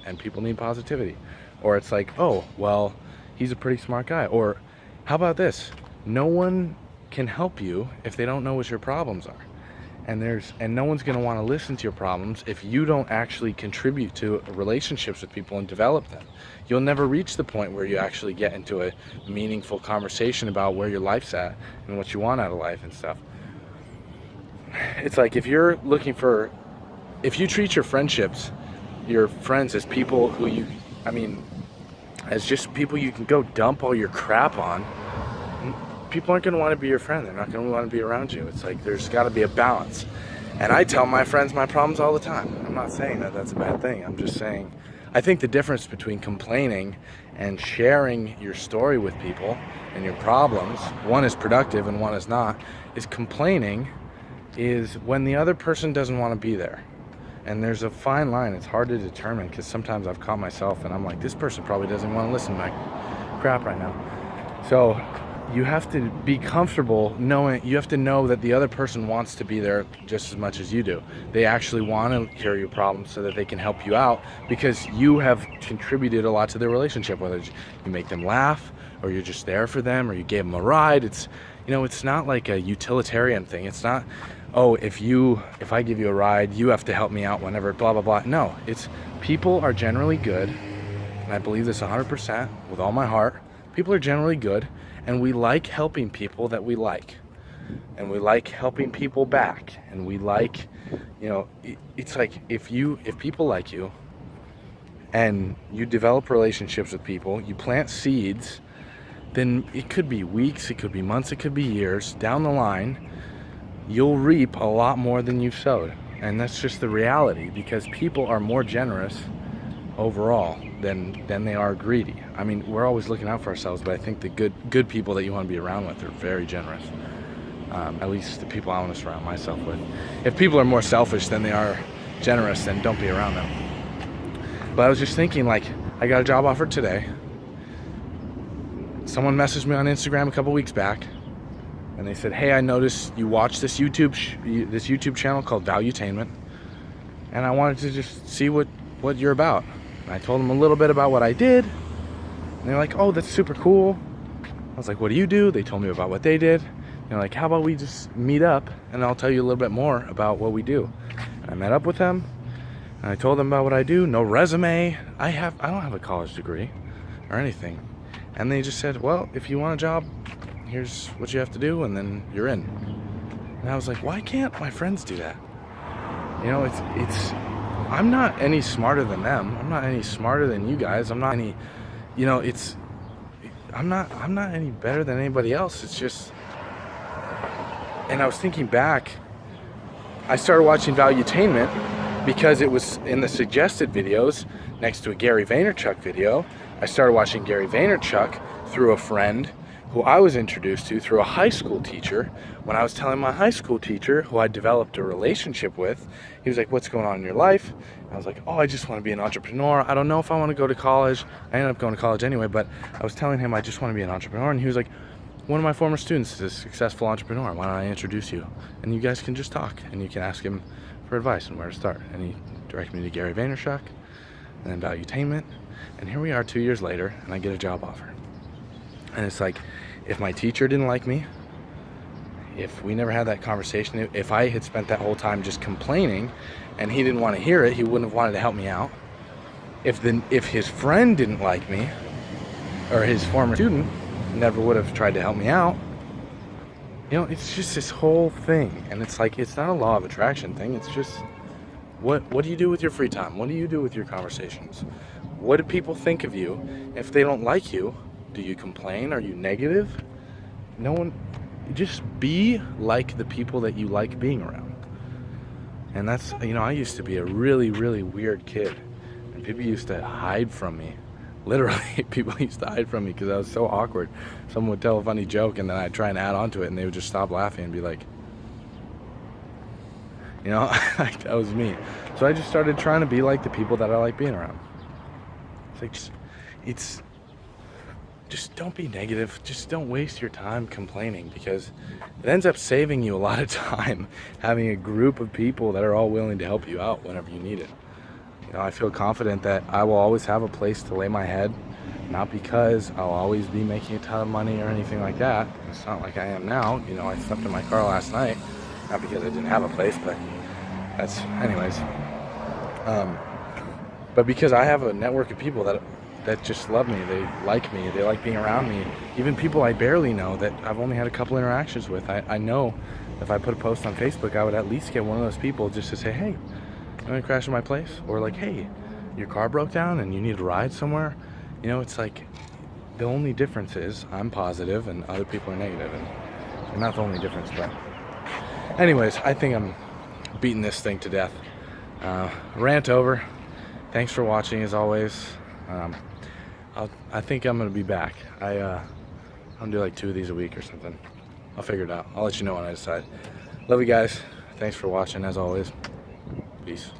and people need positivity. Or it's like, oh, well, he's a pretty smart guy. Or how about this? No one can help you if they don't know what your problems are. And no one's going to want to listen to your problems if you don't actually contribute to relationships with people and develop them. You'll never reach the point where you actually get into a meaningful conversation about where your life's at and what you want out of life and stuff. It's like if you treat your friendships, your friends, as people who as just people you can go dump all your crap on, people aren't going to want to be your friend. They're not going to want to be around you. It's like there's got to be a balance. And I tell my friends my problems all the time. I'm not saying that that's a bad thing. I'm just saying I think the difference between complaining and sharing your story with people and your problems, one is productive and one is not, is complaining is when the other person doesn't want to be there. And there's a fine line. It's hard to determine because sometimes I've caught myself and I'm like, this person probably doesn't want to listen to my crap right now. So you have to be comfortable knowing, you have to know that the other person wants to be there just as much as you do. They actually want to hear your problems so that they can help you out because you have contributed a lot to their relationship, whether you make them laugh or you're just there for them or you gave them a ride. It's not like a utilitarian thing. It's not, oh, if I give you a ride, you have to help me out whenever, blah, blah, blah. No, it's people are generally good. And I believe this 100% with all my heart. People are generally good. And we like helping people that we like. And we like helping people back. And we like, it's like if people like you and you develop relationships with people, you plant seeds, then it could be weeks, it could be months, it could be years. Down the line, you'll reap a lot more than you've sowed. And that's just the reality because people are more generous overall than they are greedy. I mean, we're always looking out for ourselves, but I think the good people that you want to be around with are very generous. At least the people I want to surround myself with. If people are more selfish than they are generous, then don't be around them. But I was just thinking, like, I got a job offer today. Someone messaged me on Instagram a couple weeks back, and they said, "Hey, I noticed you watch this YouTube channel called Valuetainment, and I wanted to just see what you're about." And I told them a little bit about what I did, and they're like, "Oh, that's super cool." I was like, "What do you do?" They told me about what they did. They're like, "How about we just meet up, and I'll tell you a little bit more about what we do." And I met up with them, and I told them about what I do. No resume. I don't have a college degree or anything. And they just said, "Well, if you want a job, here's what you have to do, and then you're in." And I was like, why can't my friends do that? It's I'm not any smarter than them. I'm not any smarter than you guys. I'm not any, I'm not any better than anybody else. It's just, and I was thinking back, I started watching Valuetainment because it was in the suggested videos next to a Gary Vaynerchuk video. I started watching Gary Vaynerchuk through a friend who I was introduced to through a high school teacher. When I was telling my high school teacher, who I developed a relationship with, he was like, "What's going on in your life?" And I was like, "Oh, I just want to be an entrepreneur. I don't know if I want to go to college." I ended up going to college anyway, but I was telling him I just want to be an entrepreneur. And he was like, "One of my former students is a successful entrepreneur. Why don't I introduce you? And you guys can just talk, and you can ask him for advice and where to start." And he directed me to Gary Vaynerchuk, and then Valuetainment. And here we are 2 years later, and I get a job offer. And it's like, if my teacher didn't like me, if we never had that conversation, if I had spent that whole time just complaining and he didn't want to hear it, he wouldn't have wanted to help me out. If his friend didn't like me, or his former student never would have tried to help me out, it's just this whole thing. And it's like, it's not a law of attraction thing. It's just, what do you do with your free time? What do you do with your conversations? What do people think of you? If they don't like you, do you complain? Are you negative? No one. Just be like the people that you like being around. And that's, I used to be a really, really weird kid. And people used to hide from me. Literally, people used to hide from me because I was so awkward. Someone would tell a funny joke and then I'd try and add on to it and they would just stop laughing and be like, that was me. So I just started trying to be like the people that I like being around. It's like, just don't be negative. Just don't waste your time complaining, because it ends up saving you a lot of time having a group of people that are all willing to help you out whenever you need it. I feel confident that I will always have a place to lay my head, not because I'll always be making a ton of money or anything like that. It's not like I am now. I slept in my car last night, not because I didn't have a place, but that's, anyways. But because I have a network of people that just love me, they like being around me. Even people I barely know that I've only had a couple interactions with. I know if I put a post on Facebook, I would at least get one of those people just to say, hey, I'm gonna crash in my place, or like, hey, your car broke down and you need a ride somewhere. It's like the only difference is I'm positive and other people are negative, and they're not the only difference. But anyways, I think I'm beating this thing to death. Rant over. Thanks for watching as always. I think I'm gonna be back. I'm gonna do like 2 of these a week or something. I'll figure it out. I'll let you know when I decide. Love you guys. Thanks for watching as always. Peace.